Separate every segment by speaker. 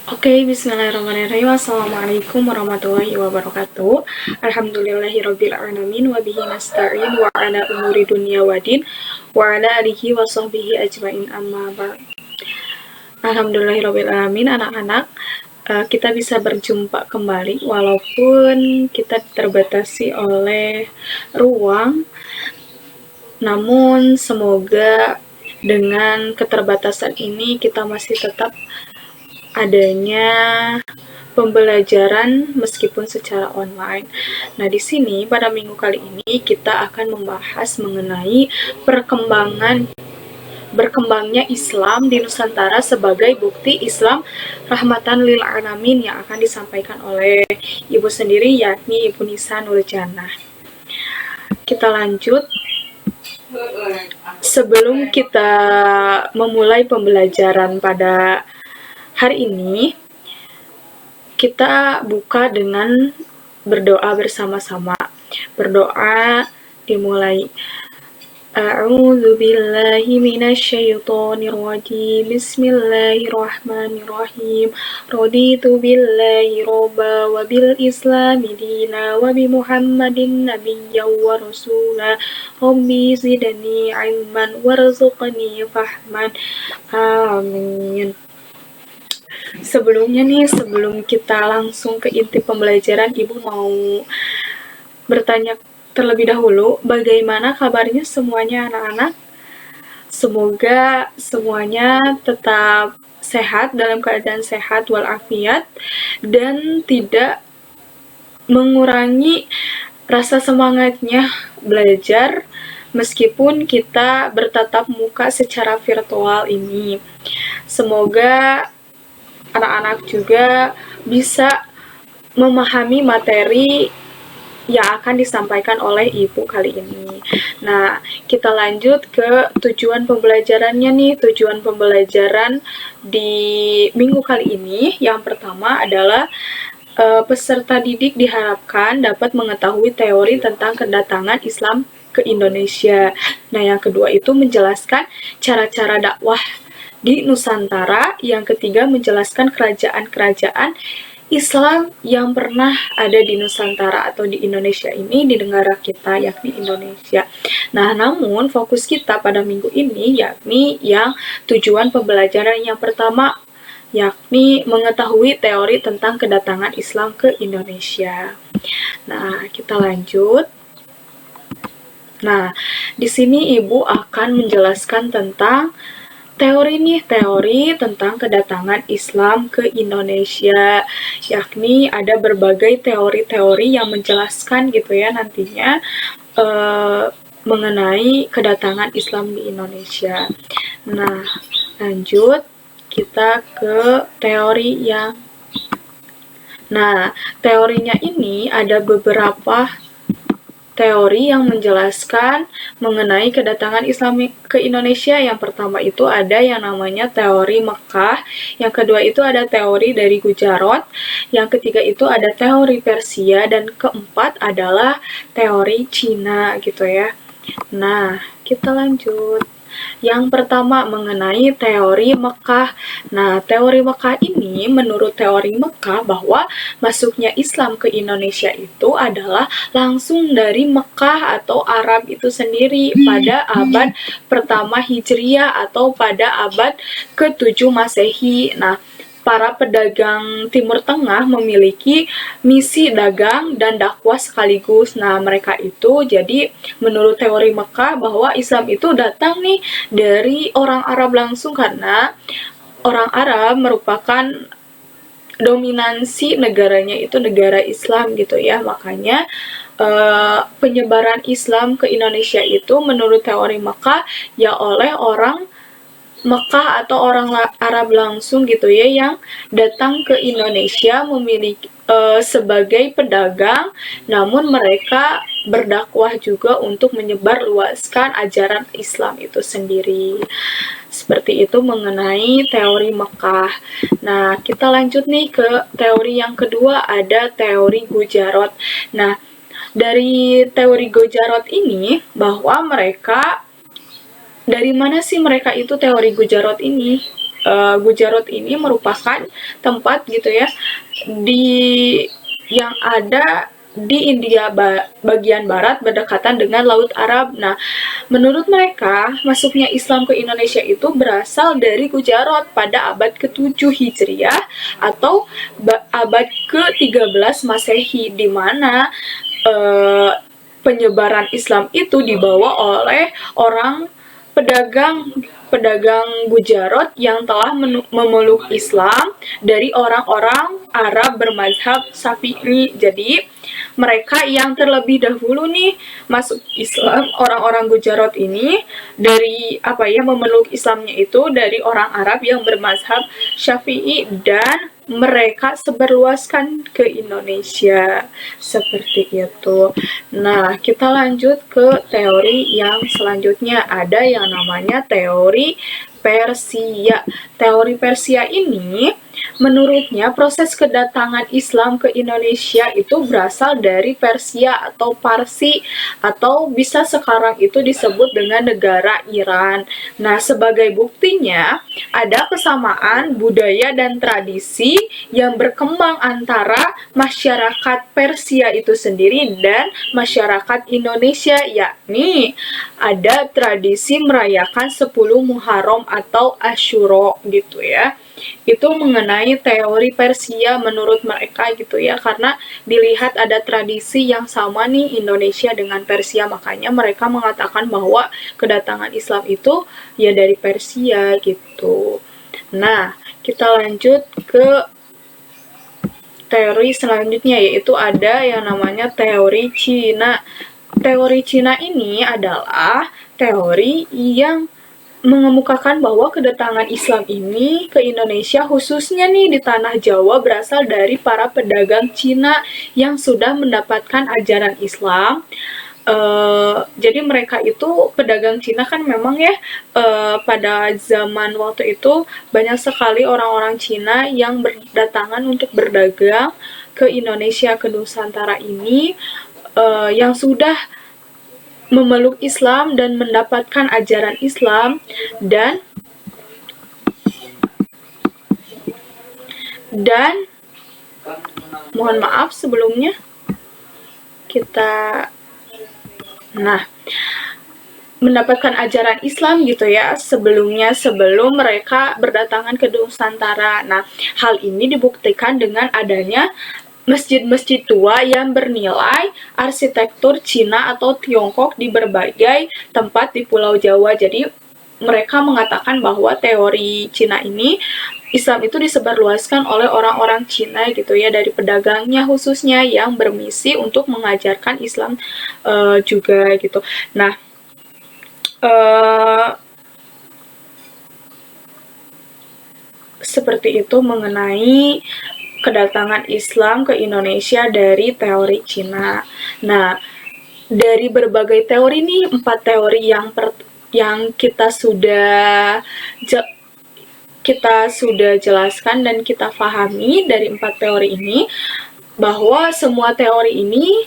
Speaker 1: Oke, bismillahirrahmanirrahim. Assalamualaikum warahmatullahi wabarakatuh. Alhamdulillahirabbil alamin wa bihi nasta'in wa ala umuri dunya waddin wa ala alihi wa sahbihi ajmain amma ba'd. Alhamdulillahirabbil alamin, anak-anak, kita bisa berjumpa kembali walaupun kita terbatasi oleh ruang, namun semoga dengan keterbatasan ini kita masih tetap adanya pembelajaran meskipun secara online. Nah, di sini pada minggu kali ini kita akan membahas mengenai berkembangnya Islam di Nusantara sebagai bukti Islam rahmatan lil alamin yang akan disampaikan oleh Ibu sendiri, yakni Ibu Nisa Nurjannah. Kita lanjut. Sebelum kita memulai pembelajaran pada hari ini, kita buka dengan berdoa bersama-sama. Berdoa dimulai. A'udzu billahi minasyaitonir rajim. Bismillahirrahmanirrahim. Raditu billahi robba wa bil islami dina wa bi Muhammadin nabiyyan wa rasula. Rabbi zidni ilman warzuqni fahman. Amin. Sebelumnya nih, sebelum kita langsung ke inti pembelajaran, Ibu mau bertanya terlebih dahulu, bagaimana kabarnya semuanya anak-anak? Semoga semuanya tetap sehat, dalam keadaan sehat walafiat, dan tidak mengurangi rasa semangatnya belajar meskipun kita bertatap muka secara virtual ini. Semoga anak-anak juga bisa memahami materi yang akan disampaikan oleh Ibu kali ini. Nah, kita lanjut ke tujuan pembelajarannya nih. Tujuan pembelajaran di minggu kali ini, yang pertama adalah peserta didik diharapkan dapat mengetahui teori tentang kedatangan Islam ke Indonesia. Nah, yang kedua itu menjelaskan cara-cara dakwah di Nusantara. Yang ketiga menjelaskan kerajaan-kerajaan Islam yang pernah ada di Nusantara atau di Indonesia ini, di negara kita yakni Indonesia. Nah, namun fokus kita pada minggu ini yakni yang tujuan pembelajaran yang pertama, yakni mengetahui teori tentang kedatangan Islam ke Indonesia. Nah, kita lanjut. Nah, di sini Ibu akan menjelaskan tentang teori tentang kedatangan Islam ke Indonesia, yakni ada berbagai teori-teori yang menjelaskan gitu ya nantinya mengenai kedatangan Islam di Indonesia. Nah, lanjut kita ke teori yang teorinya ini ada beberapa teori yang menjelaskan mengenai kedatangan Islam ke Indonesia. Yang pertama itu ada yang namanya teori Mekah, yang kedua itu ada teori dari Gujarat, yang ketiga itu ada teori Persia, dan keempat adalah teori Cina gitu ya. Nah, kita lanjut. Yang pertama mengenai teori Mekah. Nah, teori Mekah ini menurut teori Mekah bahwa masuknya Islam ke Indonesia itu adalah langsung dari Mekah atau Arab itu sendiri pada abad pertama Hijriah atau pada abad ke-7 Masehi. Nah, para pedagang Timur Tengah memiliki misi dagang dan dakwah sekaligus. Nah, mereka itu jadi menurut teori Mekah bahwa Islam itu datang nih dari orang Arab langsung, karena orang Arab merupakan dominansi negaranya itu negara Islam gitu ya. Makanya penyebaran Islam ke Indonesia itu menurut teori Mekah ya oleh orang Mekah atau orang Arab langsung gitu ya, yang datang ke Indonesia memiliki sebagai pedagang, namun mereka berdakwah juga untuk menyebarluaskan ajaran Islam itu sendiri. Seperti itu mengenai teori Mekah. Nah, kita lanjut nih ke teori yang kedua, ada teori Gujarat. Nah, dari teori Gujarat ini bahwa mereka, dari mana sih mereka itu teori Gujarat ini? Gujarat ini merupakan tempat gitu ya yang ada di India bagian barat berdekatan dengan Laut Arab. Nah, menurut mereka, masuknya Islam ke Indonesia itu berasal dari Gujarat pada abad ke-7 Hijriah atau abad ke-13 Masehi, di mana penyebaran Islam itu dibawa oleh orang pedagang Gujarat yang telah memeluk Islam dari orang-orang Arab bermazhab Syafi'i. Jadi mereka yang terlebih dahulu nih masuk Islam, orang-orang Gujarat ini dari memeluk Islamnya itu dari orang Arab yang bermazhab Syafi'i, dan mereka sebarluaskan ke Indonesia seperti itu. Nah, kita lanjut ke teori yang selanjutnya. Ada yang namanya teori Persia. Teori Persia ini menurutnya proses kedatangan Islam ke Indonesia itu berasal dari Persia atau Parsi, atau bisa sekarang itu disebut dengan negara Iran. Nah, sebagai buktinya ada kesamaan budaya dan tradisi yang berkembang antara masyarakat Persia itu sendiri dan masyarakat Indonesia, yakni ada tradisi merayakan 10 Muharram atau Asyura gitu ya. Itu mengenai teori Persia menurut mereka gitu ya, karena dilihat ada tradisi yang sama nih Indonesia dengan Persia, makanya mereka mengatakan bahwa kedatangan Islam itu ya dari Persia gitu. Nah, kita lanjut ke teori selanjutnya, yaitu ada yang namanya teori Cina. Teori Cina ini adalah teori yang mengemukakan bahwa kedatangan Islam ini ke Indonesia, khususnya nih di tanah Jawa, berasal dari para pedagang Cina yang sudah mendapatkan ajaran Islam. Jadi mereka itu pedagang Cina kan memang ya pada zaman waktu itu banyak sekali orang-orang Cina yang berdatangan untuk berdagang ke Indonesia, ke Nusantara ini, yang sudah memeluk Islam dan mendapatkan ajaran Islam, dan mohon maaf sebelumnya mendapatkan ajaran Islam gitu ya sebelum mereka berdatangan ke Nusantara. Nah, hal ini dibuktikan dengan adanya masjid-masjid tua yang bernilai arsitektur Cina atau Tiongkok di berbagai tempat di Pulau Jawa. Jadi mereka mengatakan bahwa teori Cina ini, Islam itu disebarluaskan oleh orang-orang Cina gitu ya, dari pedagangnya khususnya yang bermisi untuk mengajarkan Islam juga gitu. Nah, seperti itu mengenai kedatangan Islam ke Indonesia dari teori Cina. Nah, dari berbagai teori nih, 4 teori yang kita sudah jelaskan dan kita pahami dari 4 teori ini, bahwa semua teori ini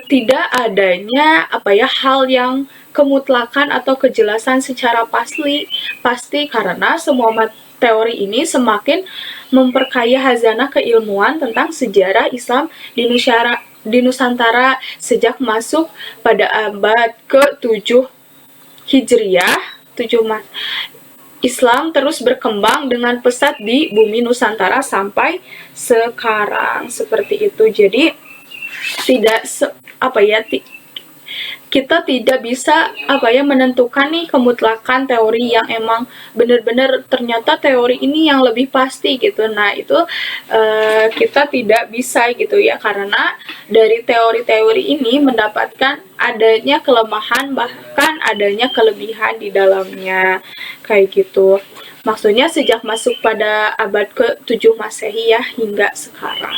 Speaker 1: tidak adanya hal yang kemutlakan atau kejelasan secara pasti karena semua teori ini semakin memperkaya khazanah keilmuan tentang sejarah Islam di Nusantara sejak masuk pada abad ke-7 Hijriah. Islam terus berkembang dengan pesat di bumi Nusantara sampai sekarang seperti itu. Jadi kita tidak bisa menentukan nih kemutlakan teori yang emang benar-benar ternyata teori ini yang lebih pasti gitu. Nah, itu kita tidak bisa gitu ya, karena dari teori-teori ini mendapatkan adanya kelemahan bahkan adanya kelebihan di dalamnya kayak gitu. Maksudnya sejak masuk pada abad ke-7 Masehi ya hingga sekarang.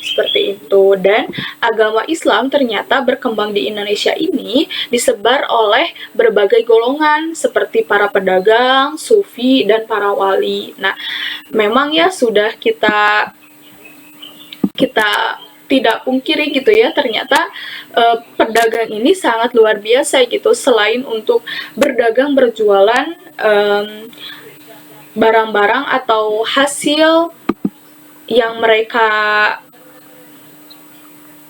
Speaker 1: Seperti itu. Dan agama Islam ternyata berkembang di Indonesia ini disebar oleh berbagai golongan seperti para pedagang, sufi, dan para wali. Nah, memang ya sudah kita tidak pungkiri gitu ya, ternyata pedagang ini sangat luar biasa gitu. Selain untuk berdagang berjualan, barang-barang atau hasil yang mereka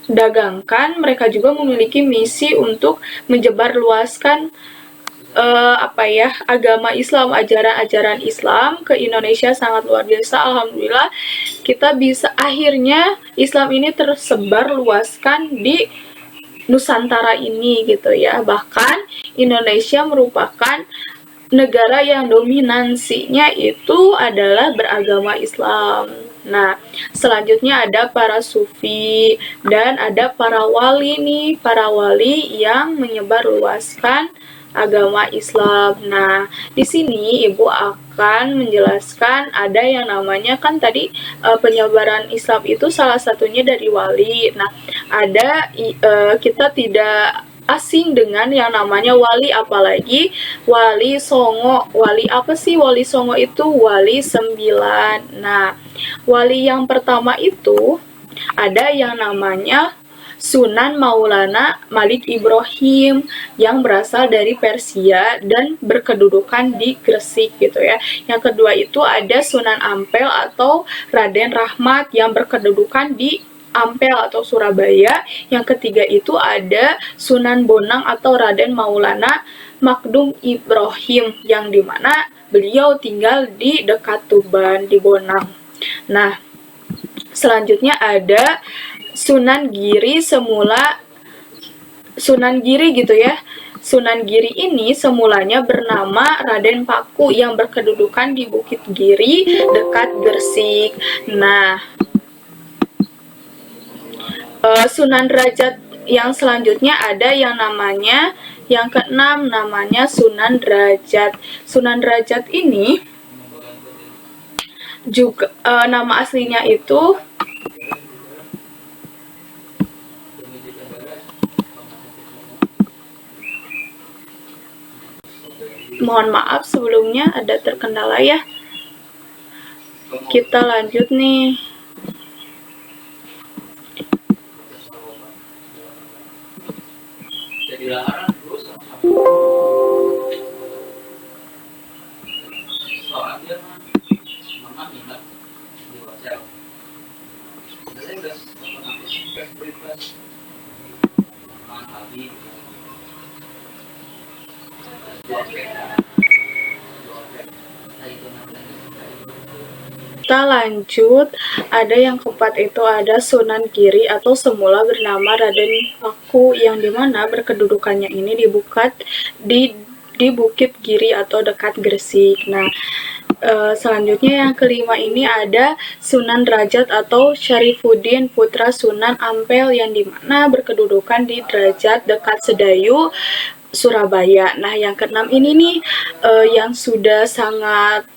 Speaker 1: dagangkan, mereka juga memiliki misi untuk menyebarluaskan agama Islam, ajaran-ajaran Islam ke Indonesia sangat luar biasa. Alhamdulillah kita bisa akhirnya Islam ini tersebar luaskan di Nusantara ini gitu ya. Bahkan Indonesia merupakan negara yang dominansinya itu adalah beragama Islam. Nah, selanjutnya ada para sufi dan ada para wali nih, para wali yang menyebarluaskan agama Islam. Nah, di sini Ibu akan menjelaskan ada yang namanya kan tadi penyebaran Islam itu salah satunya dari wali. Nah, ada kita tidak asing dengan yang namanya wali, apalagi wali songo. Wali apa sih wali songo itu? Wali 9. Nah, wali yang pertama itu ada yang namanya Sunan Maulana Malik Ibrahim yang berasal dari Persia dan berkedudukan di Gresik gitu ya. Yang kedua itu ada Sunan Ampel atau Raden Rahmat yang berkedudukan di Ampel atau Surabaya. Yang ketiga itu ada Sunan Bonang atau Raden Maulana Makdum Ibrahim yang dimana beliau tinggal di dekat Tuban di Bonang. Nah, selanjutnya ada Sunan Giri Sunan Giri gitu ya. Sunan Giri ini semulanya bernama Raden Paku yang berkedudukan di Bukit Giri dekat Gresik. Nah, Sunan Derajat yang selanjutnya ada yang namanya yang keenam namanya Sunan Derajat. Sunan Derajat ini juga nama aslinya itu mohon maaf sebelumnya ada terkendala ya. Kita lanjut nih. Kita lanjut, ada yang keempat itu ada Sunan Giri atau semula bernama Raden Paku yang dimana berkedudukannya ini di Bukit Giri atau dekat Gresik. Nah, selanjutnya yang kelima ini ada Sunan Derajat atau Syarifuddin putra Sunan Ampel yang dimana berkedudukan di Derajat dekat Sedayu, Surabaya. Nah, yang keenam ini nih yang sudah sangat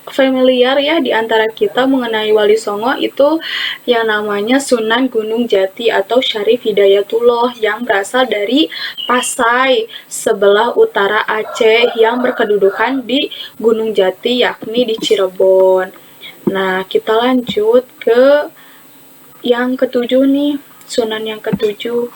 Speaker 1: familiar ya di antara kita mengenai Wali Songo itu yang namanya Sunan Gunung Jati atau Syarif Hidayatullah yang berasal dari Pasai sebelah utara Aceh yang berkedudukan di Gunung Jati yakni di Cirebon. Nah, kita lanjut ke yang ketujuh nih, Sunan yang ketujuh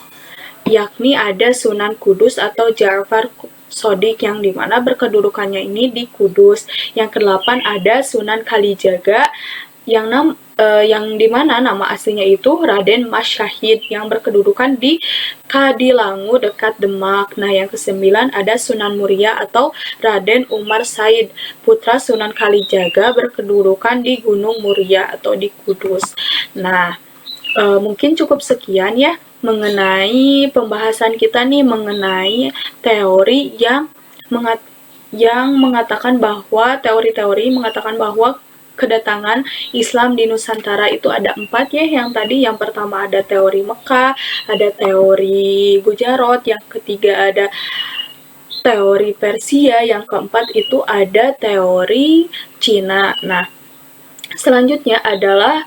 Speaker 1: yakni ada Sunan Kudus atau Ja'far Sodik yang dimana berkedudukannya ini di Kudus. Yang kedelapan ada Sunan Kalijaga yang dimana nama aslinya itu Raden Mas Syahid yang berkedudukan di Kadilangu dekat Demak. Nah, yang kesembilan ada Sunan Muria atau Raden Umar Said putra Sunan Kalijaga berkedudukan di Gunung Muria atau di Kudus. Nah, mungkin cukup sekian ya mengenai pembahasan kita nih mengenai teori yang mengatakan bahwa teori-teori mengatakan bahwa kedatangan Islam di Nusantara itu ada 4 ya. Yang tadi yang pertama ada teori Mekah, ada teori Gujarat, yang ketiga ada teori Persia, yang keempat itu ada teori Cina. Nah, selanjutnya adalah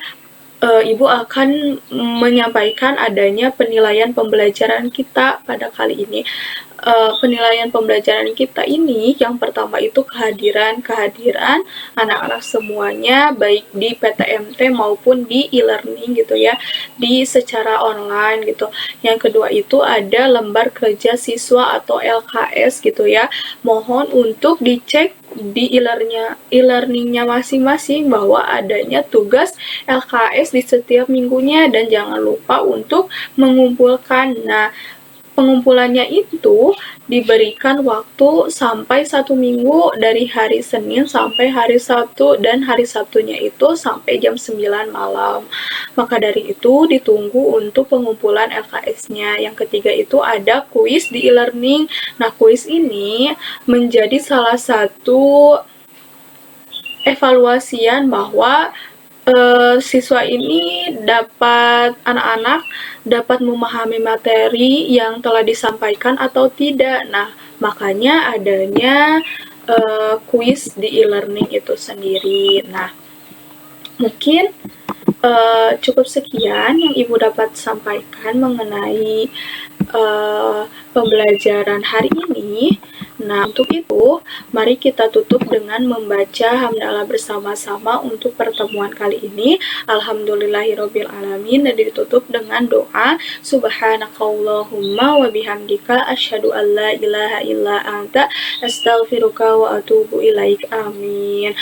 Speaker 1: Ibu akan menyampaikan adanya penilaian pembelajaran kita pada kali ini. penilaian pembelajaran kita ini, yang pertama itu kehadiran anak-anak semuanya, baik di PTMT maupun di e-learning gitu ya, di secara online gitu. Yang kedua itu ada lembar kerja siswa atau LKS gitu ya. Mohon untuk dicek di e-learningnya masing-masing bahwa adanya tugas LKS di setiap minggunya, dan jangan lupa untuk mengumpulkan. Nah, pengumpulannya itu diberikan waktu sampai 1 minggu, dari hari Senin sampai hari Sabtu, dan hari Sabtunya itu sampai jam 9 malam. Maka dari itu ditunggu untuk pengumpulan LKS-nya. Yang ketiga itu ada kuis di e-learning. Nah, kuis ini menjadi salah satu evaluasian bahwa siswa ini anak-anak dapat memahami materi yang telah disampaikan atau tidak. Nah, makanya adanya kuis di e-learning itu sendiri. Nah, mungkin cukup sekian yang Ibu dapat sampaikan mengenai pembelajaran hari ini. Nah, untuk itu, mari kita tutup dengan membaca hamdalah bersama-sama untuk pertemuan kali ini. Alhamdulillahirrabbilalamin, dan ditutup dengan doa subhanakallahumma wa bihamdika asyhadu an la ilaha illa anta astaghfiruka wa atubu ilaik. Amin.